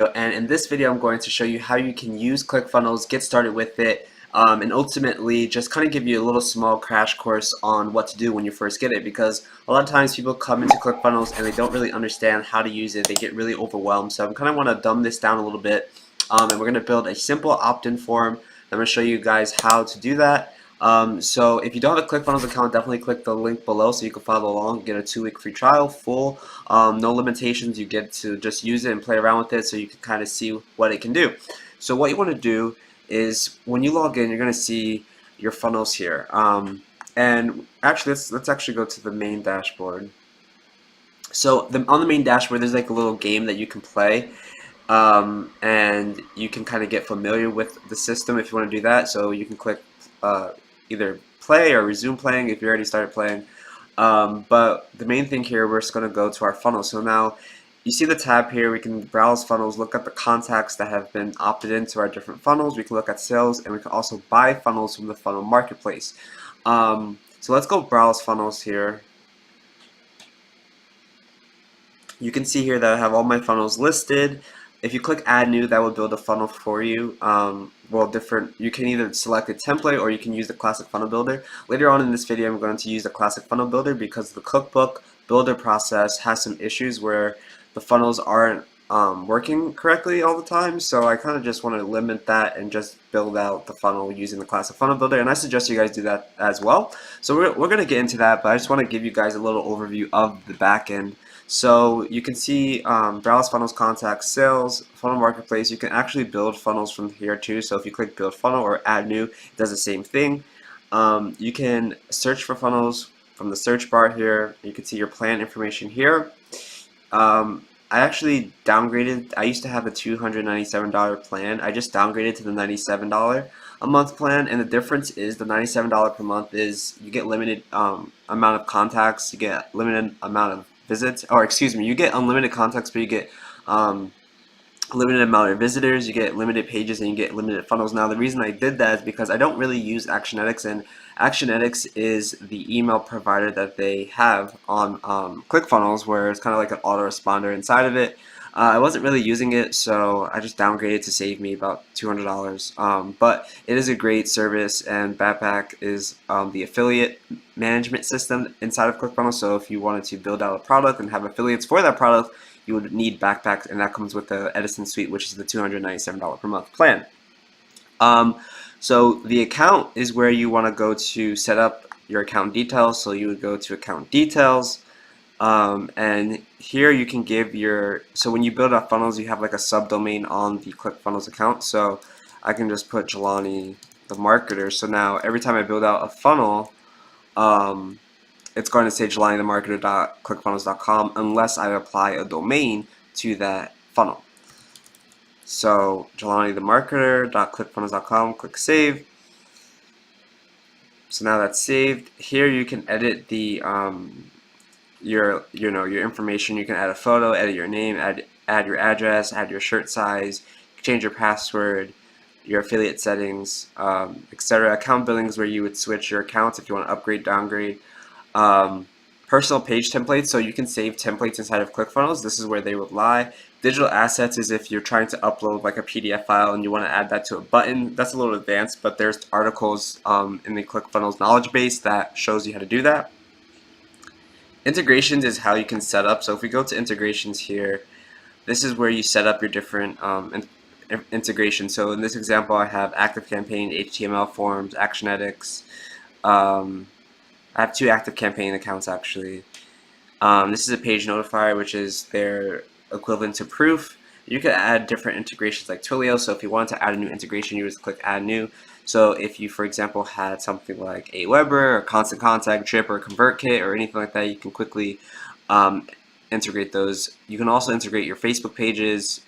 And in this video I'm going to show you how you can use ClickFunnels, get started with it, and ultimately just kind of give you a little small crash course on what to do when you first get it, because a lot of times people come into ClickFunnels and they don't really understand how to use it. They get really overwhelmed. So I kind of want to dumb this down a little bit, and we're going to build a simple opt-in form. I'm going to show you guys how to do that. So if you don't have a ClickFunnels account, definitely click the link below so you can follow along, get a 2-week free trial, full, no limitations. You get to just use it and play around with it so you can kind of see what it can do. So what you want to do is when you log in, you're going to see your funnels here. And actually, let's actually go to the main dashboard. So on the main dashboard, there's like a little game that you can play. And you can kind of get familiar with the system if you want to do that. So you can click either play or resume playing if you already started playing. But the main thing here, we're just going to go to our funnel. So now you see the tab here. We can browse funnels, look at the contacts that have been opted into our different funnels. We can look at sales, and we can also buy funnels from the funnel marketplace. So let's go browse funnels here. You can see here that I have all my funnels listed. If you click add new, that will build a funnel for you. You can either select a template or you can use the classic funnel builder. Later on in this video, I'm going to use the classic funnel builder because the cookbook builder process has some issues where the funnels aren't working correctly all the time. So I kind of just want to limit that and just build out the funnel using the classic funnel builder. And I suggest you guys do that as well. So we're going to get into that, but I just want to give you guys a little overview of the back end. So you can see browse funnels, contacts, sales, funnel marketplace. You can actually build funnels from here too. So if you click build funnel or add new, it does the same thing. You can search for funnels from the search bar here. You can see your plan information here. I actually downgraded. I used to have a $297 plan. I just downgraded to the $97 a month plan, and the difference is the $97 per month is you get limited amount of contacts, you get limited amount of visits, or excuse me, you get unlimited contacts, but you get limited amount of visitors, you get limited pages, and you get limited funnels. Now the reason I did that is because I don't really use Actionetics, and Actionetics is the email provider that they have on ClickFunnels, where it's kind of like an autoresponder inside of it. I wasn't really using it, so I just downgraded to save me about $200. But it is a great service, and Backpack is the affiliate management system inside of ClickFunnels. So if you wanted to build out a product and have affiliates for that product, you would need Backpack, and that comes with the Edison Suite, which is the $297 per month plan. So the account is where you want to go to set up your account details. So you would go to account details. And here you can give so when you build up funnels, you have like a subdomain on the ClickFunnels account. So I can just put Jelani the marketer. So now every time I build out a funnel, it's going to say jelanithemarketer.clickfunnels.com unless I apply a domain to that funnel. So jelanithemarketer.clickfunnels.com, click save. So now that's saved. Here you can edit the your information. You can add a photo, edit your name, add your address, add your shirt size, change your password, your affiliate settings, etc. Account billings, where you would switch your accounts if you want to upgrade, downgrade. Personal page templates, so you can save templates inside of ClickFunnels. This is where they would lie. Digital assets is if you're trying to upload like a PDF file and you want to add that to a button. That's a little advanced, but there's articles in the ClickFunnels knowledge base that shows you how to do that. Integrations is how you can set up. So if we go to integrations here, this is where you set up your different integrations. So in this example, I have ActiveCampaign, HTML forms, Actionetics. I have 2 ActiveCampaign accounts actually. This is a page notifier, which is their equivalent to proof. You can add different integrations like Twilio. So if you wanted to add a new integration, you just click add new. So if you, for example, had something like Aweber or Constant Contact, Drip, or ConvertKit or anything like that, you can quickly integrate those. You can also integrate your Facebook pages,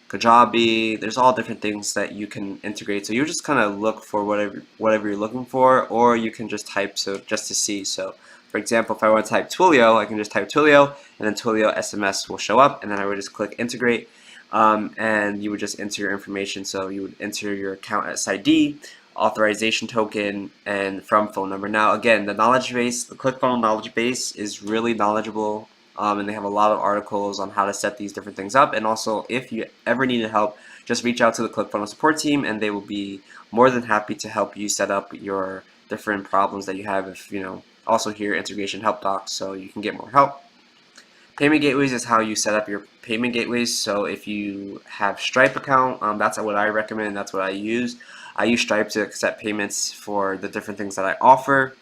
Kajabi. There's all different things that you can integrate. So you just kind of look for whatever you're looking for, or you can just type just to see. So for example, if I want to type Twilio, I can just type Twilio, and then Twilio SMS will show up, and then I would just click integrate, and you would just enter your information. So you would enter your account SID, authorization token, and from phone number. Now again, the knowledge base, the ClickFunnels knowledge base is really knowledgeable and they have a lot of articles on how to set these different things up. And also, if you ever needed help, just reach out to the ClickFunnels support team, and they will be more than happy to help you set up your different problems that you have. If also here integration help docs, so you can get more help. Payment gateways is how you set up your payment gateways. So if you have Stripe account, that's what I recommend. That's what I use. I use Stripe to accept payments for the different things that I offer.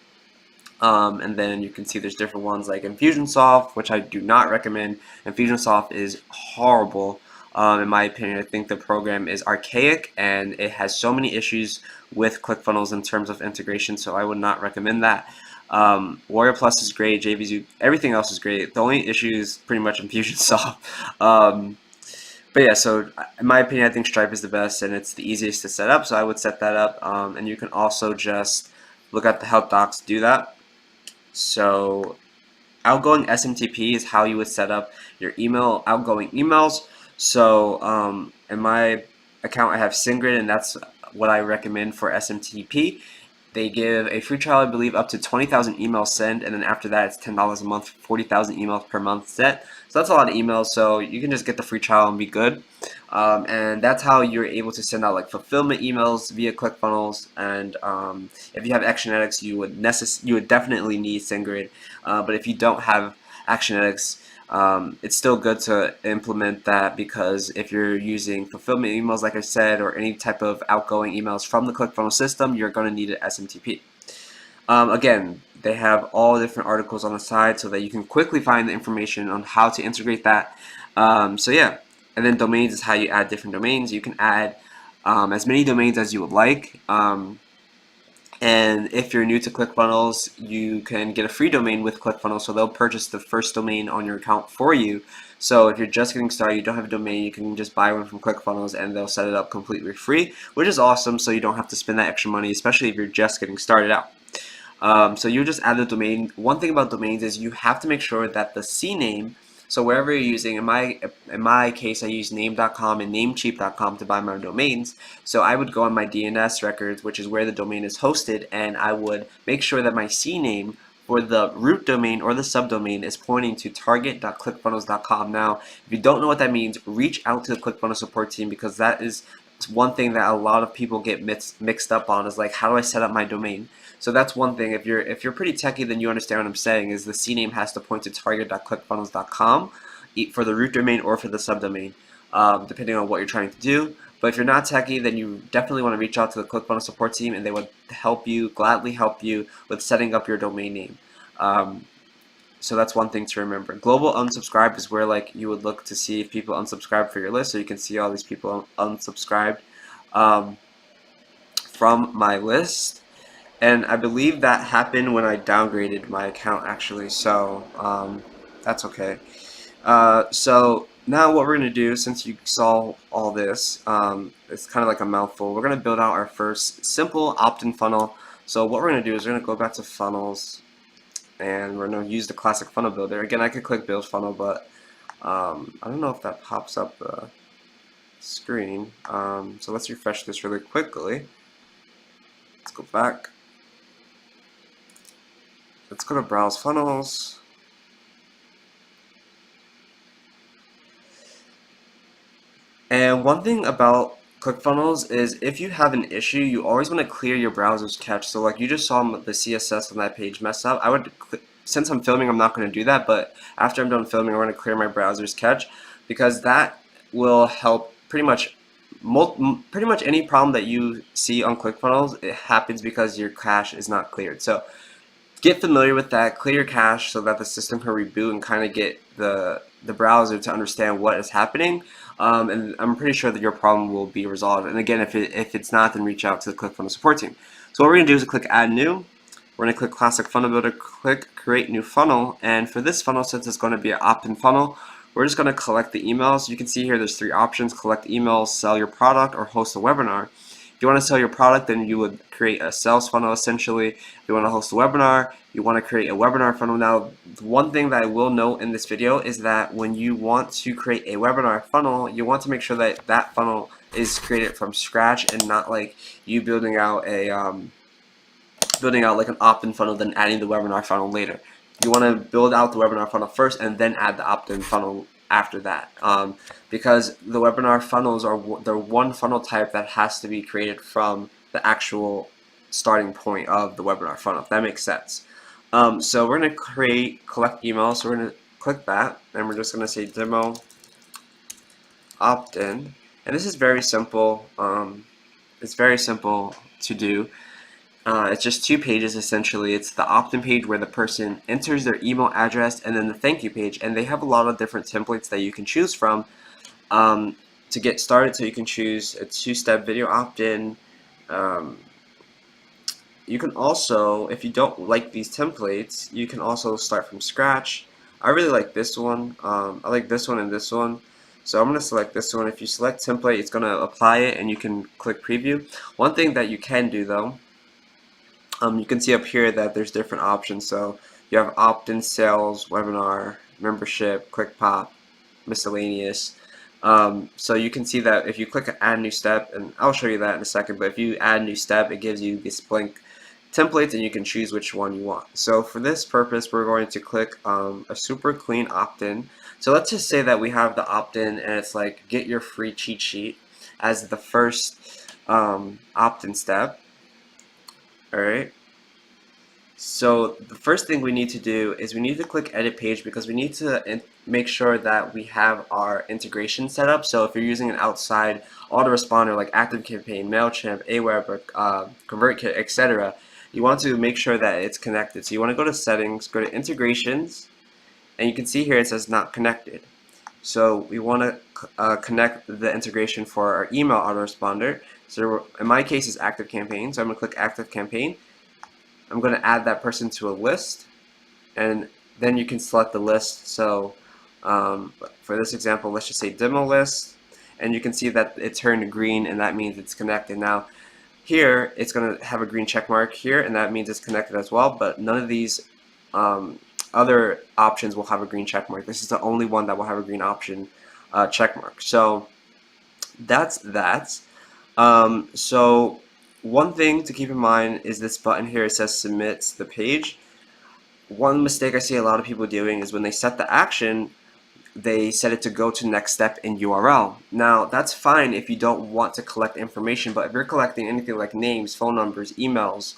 And then you can see there's different ones like Infusionsoft, which I do not recommend. Infusionsoft is horrible. In my opinion. I think the program is archaic and it has so many issues with ClickFunnels in terms of integration, so I would not recommend that. Warrior Plus is great, JVZoo, everything else is great. The only issue is pretty much Infusionsoft. But yeah, so in my opinion, I think Stripe is the best and it's the easiest to set up, so I would set that up. And you can also just look at the help docs to do that. So outgoing SMTP is how you would set up your outgoing emails. So in my account, I have SendGrid, and that's what I recommend for SMTP. They give a free trial, I believe, up to 20,000 emails sent, and then after that, it's $10 a month, 40,000 emails per month sent. So that's a lot of emails, so you can just get the free trial and be good. And that's how you're able to send out like fulfillment emails via ClickFunnels. And if you have Actionetics, you would definitely need SendGrid. But if you don't have Actionetics, it's still good to implement that, because if you're using fulfillment emails, like I said, or any type of outgoing emails from the ClickFunnels system, you're going to need an SMTP. Again, they have all different articles on the side so that you can quickly find the information on how to integrate that. So yeah, and then domains is how you add different domains. You can add as many domains as you would like. And if you're new to ClickFunnels, you can get a free domain with ClickFunnels, so they'll purchase the first domain on your account for you. So if you're just getting started, you don't have a domain, you can just buy one from ClickFunnels and they'll set it up completely free, which is awesome, so you don't have to spend that extra money, especially if you're just getting started out. So you just add the domain. One thing about domains is you have to make sure that the CNAME, so wherever you're using, in my case, I use name.com and namecheap.com to buy my domains. So I would go on my DNS records, which is where the domain is hosted, and I would make sure that my CNAME for the root domain or the subdomain is pointing to target.clickfunnels.com. Now, if you don't know what that means, reach out to the ClickFunnels support team, because that is one thing that a lot of people get mixed up on, is like, how do I set up my domain? So that's one thing. If you're pretty techie, then you understand what I'm saying, is the CNAME has to point to target.clickfunnels.com for the root domain or for the subdomain, depending on what you're trying to do. But if you're not techie, then you definitely want to reach out to the ClickFunnels support team, and they would gladly help you with setting up your domain name. So that's one thing to remember. Global unsubscribe is where like you would look to see if people unsubscribe for your list, so you can see all these people unsubscribed from my list. And I believe that happened when I downgraded my account, actually, so that's okay. So now what we're going to do, since you saw all this, it's kind of like a mouthful, we're going to build out our first simple opt-in funnel. So what we're going to do is we're going to go back to funnels, and we're going to use the classic funnel builder. Again, I could click build funnel, but I don't know if that pops up the screen. So let's refresh this really quickly. Let's go back. Let's go to browse funnels. And one thing about ClickFunnels is if you have an issue, you always want to clear your browser's cache. So like you just saw the CSS on that page mess up. Since I'm filming, I'm not going to do that, but after I'm done filming, I'm going to clear my browser's cache, because that will help pretty much any problem that you see on ClickFunnels. It happens because your cache is not cleared. So get familiar with that, clear your cache so that the system can reboot and kind of get the browser to understand what is happening. And I'm pretty sure that your problem will be resolved. And again, if it's not, then reach out to the ClickFunnels support team. So what we're going to do is click Add New. We're going to click Classic Funnel Builder, click Create New Funnel. And for this funnel, since it's going to be an opt-in funnel, we're just going to collect the emails. You can see here there's 3 options: collect emails, sell your product, or host a webinar. If you want to sell your product, then you would create a sales funnel essentially. If you want to host a webinar, you want to create a webinar funnel. Now, one thing that I will note in this video is that when you want to create a webinar funnel, you want to make sure that that funnel is created from scratch and not like you building out like an opt-in funnel then adding the webinar funnel later. you want to build out the webinar funnel first and then add the opt-in funnel after that, because the webinar funnels are they're one funnel type that has to be created from the actual starting point of the webinar funnel, if that makes sense. So we're going to collect emails, so we're going to click that, and we're just going to say demo opt-in, and this is very simple. It's very simple to do. It's just 2 pages essentially. It's the opt-in page where the person enters their email address, and then the thank you page, and they have a lot of different templates that you can choose from to get started. So you can choose a 2-step video opt-in. You can also, if you don't like these templates, you can also start from scratch. I really like this one. I like this one and this one. So I'm going to select this one. If you select template, it's going to apply it, and you can click preview. One thing that you can do though, you can see up here that there's different options. So you have opt-in, sales, webinar, membership, click pop, miscellaneous. So you can see that if you click add new step, and I'll show you that in a second, but if you add new step, it gives you this blank templates, and you can choose which one you want. So for this purpose, we're going to click a super clean opt-in. So let's just say that we have the opt-in, and it's like get your free cheat sheet as the first opt-in step. Alright, so the first thing we need to do is we need to click edit page, because we need to make sure that we have our integration set up. So if you're using an outside autoresponder like ActiveCampaign, MailChimp, Aweber, ConvertKit, etc., you want to make sure that it's connected. So you want to go to settings, go to integrations, and you can see here it says not connected. So we want to connect the integration for our email autoresponder. So in my case it's ActiveCampaign, so I'm going to click ActiveCampaign. I'm going to add that person to a list, and then you can select the list. So for this example, let's just say demo list, and you can see that it turned green, and that means it's connected. Now here it's going to have a green check mark here, and that means it's connected as well, but none of these other options will have a green check mark. This is the only one that will have a green option check mark. So that's that. So one thing to keep in mind is this button here. It says submit the page. One mistake I see a lot of people doing is when they set the action, they set it to go to next step in URL. Now that's fine if you don't want to collect information, but if you're collecting anything like names, phone numbers, emails,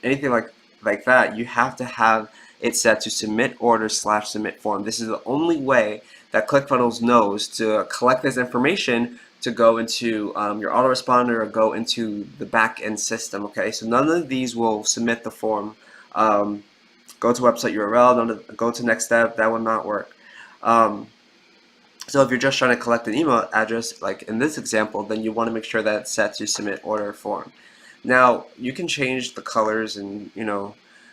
anything like that, you have to have it set to submit order / submit form. This is the only way that Clickfunnels knows to collect this information to go into your autoresponder or go into the back-end system. Okay, so none of these will submit the form. Go to website URL, go to next step, that will not work. So if you're just trying to collect an email address, like in this example, then you want to make sure that it's set to submit order form. Now you can change the colors, and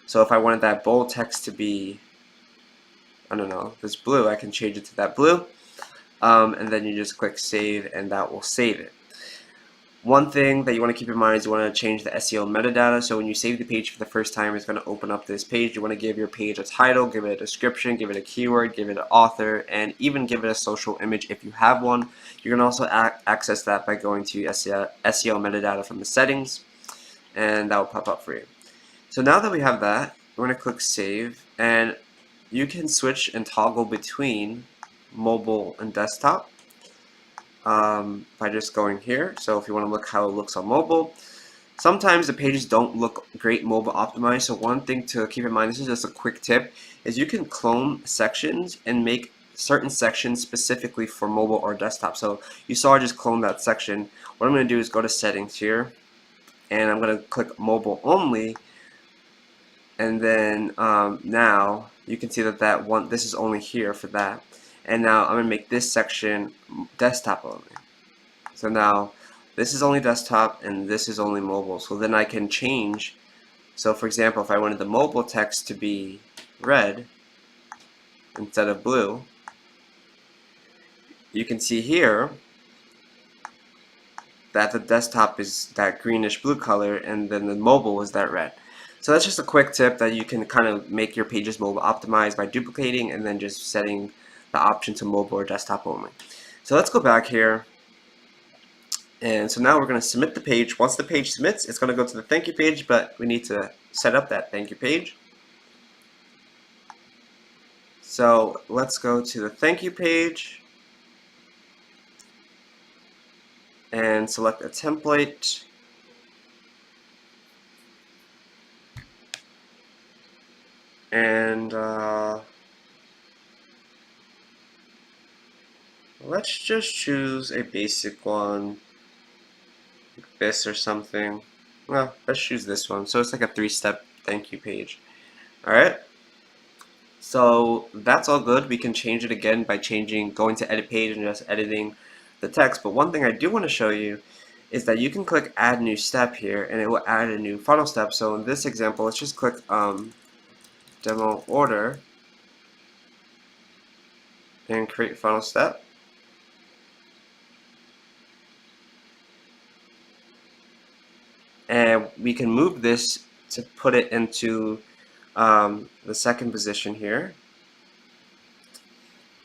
so if I wanted that bold text to be, I don't know, this blue, I can change it to that blue. And then you just click save, and that will save it. One thing that you want to keep in mind is you want to change the SEO metadata. So when you save the page for the first time, it's going to open up this page. You want to give your page a title, give it a description, give it a keyword, give it an author, and even give it a social image if you have one. You can also access that by going to SEO metadata from the settings, and that will pop up for you. So now that we have that, we're going to click save, and you can switch and toggle between mobile and desktop by just going here. So if you want to look how it looks on mobile, sometimes the pages don't look great mobile optimized. So one thing to keep in mind, this is just a quick tip, is you can clone sections and make certain sections specifically for mobile or desktop. So you saw I just cloned that section. What I'm going to do is go to settings here, and I'm going to click mobile only, and then now you can see that this is only here for that. And now I'm going to make this section desktop only. So now this is only desktop and this is only mobile. So then I can change. So for example, if I wanted the mobile text to be red instead of blue, you can see here that the desktop is that greenish blue color, and then the mobile is that red. So that's just a quick tip that you can kind of make your pages mobile optimized by duplicating and then just setting the option to mobile or desktop only. So let's go back here, and so now we're going to submit the page. Once the page submits, it's going to go to the thank you page, but we need to set up that thank you page. So let's go to the thank you page and select a template. And let's just choose a basic one, like this or something. Well, let's choose this one. So it's like a 3-step thank you page. Alright, so that's all good. We can change it again by going to edit page and just editing the text. But one thing I do want to show you is that you can click add new step here and it will add a new funnel step. So in this example, let's just click demo order and create funnel step. And we can move this to put it into the second position here.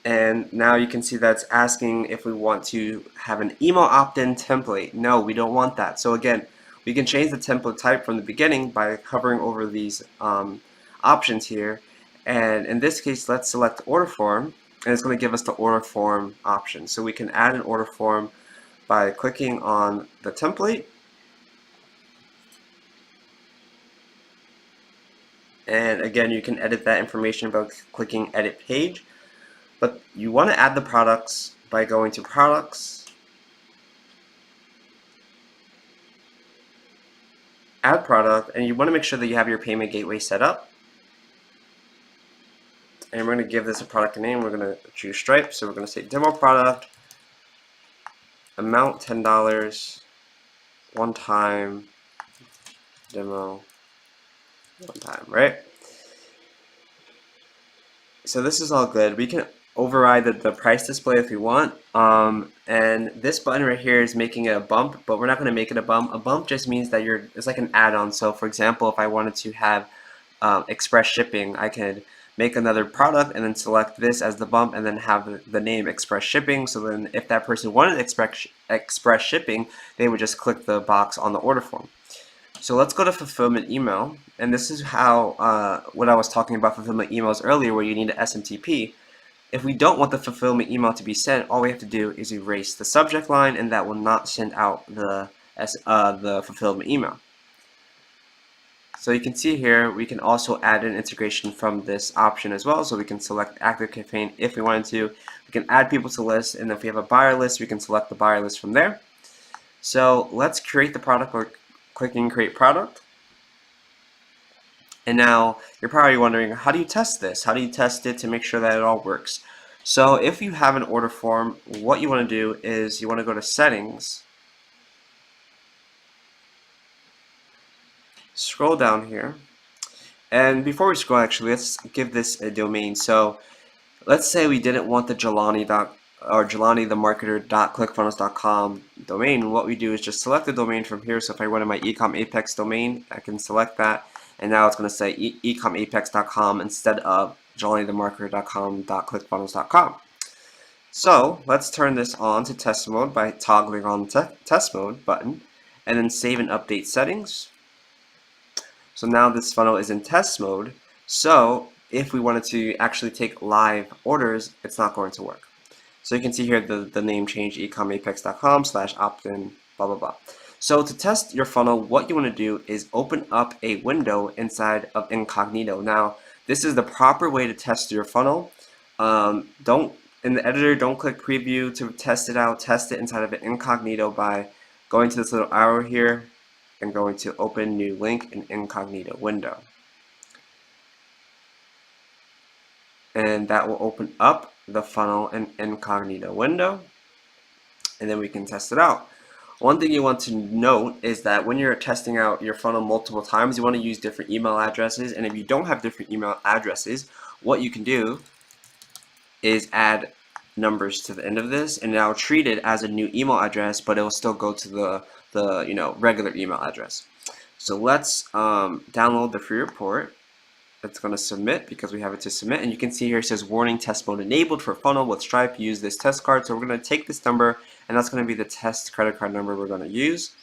And now you can see that's asking if we want to have an email opt-in template. No, we don't want that. So again, we can change the template type from the beginning by hovering over these options here. And in this case, let's select order form, and it's going to give us the order form option. So we can add an order form by clicking on the template. And again, you can edit that information by clicking edit page. But you want to add the products by going to products, add product, and you want to make sure that you have your payment gateway set up. And we're going to give this a product name. We're going to choose Stripe. So we're going to say demo product, amount $10, one time, demo, one time, right? So this is all good. We can override the price display if we want. And this button right here is making it a bump, but we're not going to make it a bump. A bump just means that it's like an add-on. So for example, if I wanted to have express shipping, I could make another product and then select this as the bump and then have the name express shipping. So then if that person wanted express shipping, they would just click the box on the order form. So let's go to fulfillment email, and this is how what I was talking about fulfillment emails earlier, where you need an SMTP. If we don't want the fulfillment email to be sent, all we have to do is erase the subject line, and that will not send out the fulfillment email. So you can see here, we can also add an integration from this option as well. So we can select active campaign if we wanted to. We can add people to list, and if we have a buyer list, we can select the buyer list from there. So let's create the product. We're clicking create product. And now you're probably wondering, how do you test this? How do you test it to make sure that it all works? So if you have an order form, what you want to do is you want to go to settings, scroll down here, and before we scroll, actually, let's give this a domain. So let's say we didn't want the jelani.themarketer.clickfunnels.com domain. What we do is just select the domain from here. So if I wanted my ecom apex domain, I can select that, and now it's going to say ecomapex.com instead of jelanithemarketer.com.clickfunnels.com. So let's turn this on to test mode by toggling on the test mode button, and then save and update settings. So now this funnel is in test mode. So if we wanted to actually take live orders, it's not going to work. So you can see here the name change, ecomapex.com/opt-in, blah, blah, blah. So to test your funnel, what you want to do is open up a window inside of incognito. Now, this is the proper way to test your funnel. In the editor, don't click preview to test it out. Test it inside of an incognito by going to this little arrow here and going to open new link in incognito window. And that will open up the funnel in incognito window, and then we can test it out. One thing you want to note is that when you're testing out your funnel multiple times, you want to use different email addresses, and if you don't have different email addresses, what you can do is add numbers to the end of this, and now treat it as a new email address, but it will still go to the regular email address. So let's download the free report. It's going to submit because we have it to submit, and you can see here it says warning, test mode enabled for funnel with Stripe. Use this test card. So we're going to take this number, and that's going to be the test credit card number we're going to use.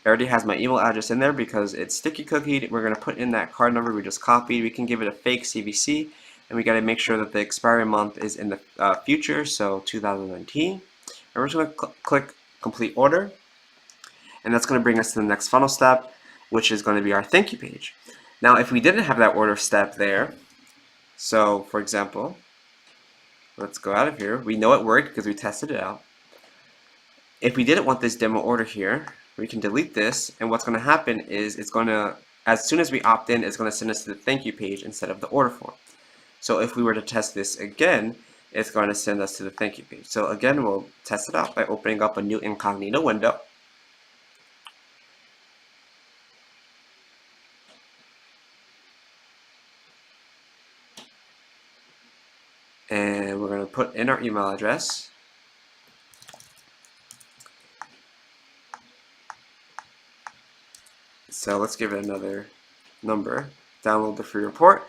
It already has my email address in there because it's sticky cookied. We're going to put in that card number we just copied. We can give it a fake CVC, and we got to make sure that the expiry month is in the future, so 2019. And we're just going to click complete order, and that's going to bring us to the next funnel step, which is going to be our thank you page. Now, if we didn't have that order step there, so for example, let's go out of here. We know it worked because we tested it out. If we didn't want this demo order here, we can delete this, and what's going to happen is it's going to, as soon as we opt in, it's going to send us to the thank you page instead of the order form. So if we were to test this again, it's going to send us to the thank you page. So again, we'll test it out by opening up a new incognito window. And we're going to put in our email address. So let's give it another number, download the free report,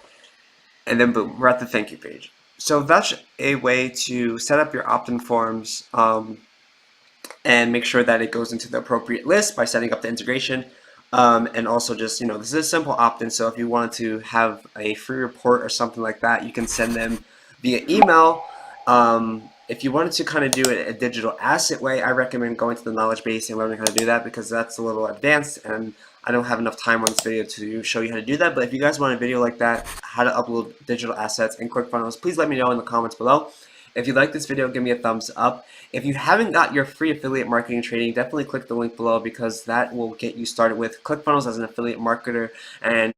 and then boom, we're at the thank you page. So that's a way to set up your opt-in forms and make sure that it goes into the appropriate list by setting up the integration. And also just, this is a simple opt-in, so if you wanted to have a free report or something like that, you can send them via email. If you wanted to kind of do it a digital asset way, I recommend going to the knowledge base and learning how to do that, because that's a little advanced and I don't have enough time on this video to show you how to do that. But if you guys want a video like that, how to upload digital assets in Clickfunnels, please let me know in the comments below. If you like this video, give me a thumbs up. If you haven't got your free affiliate marketing training, definitely click the link below, because that will get you started with Clickfunnels as an affiliate marketer. And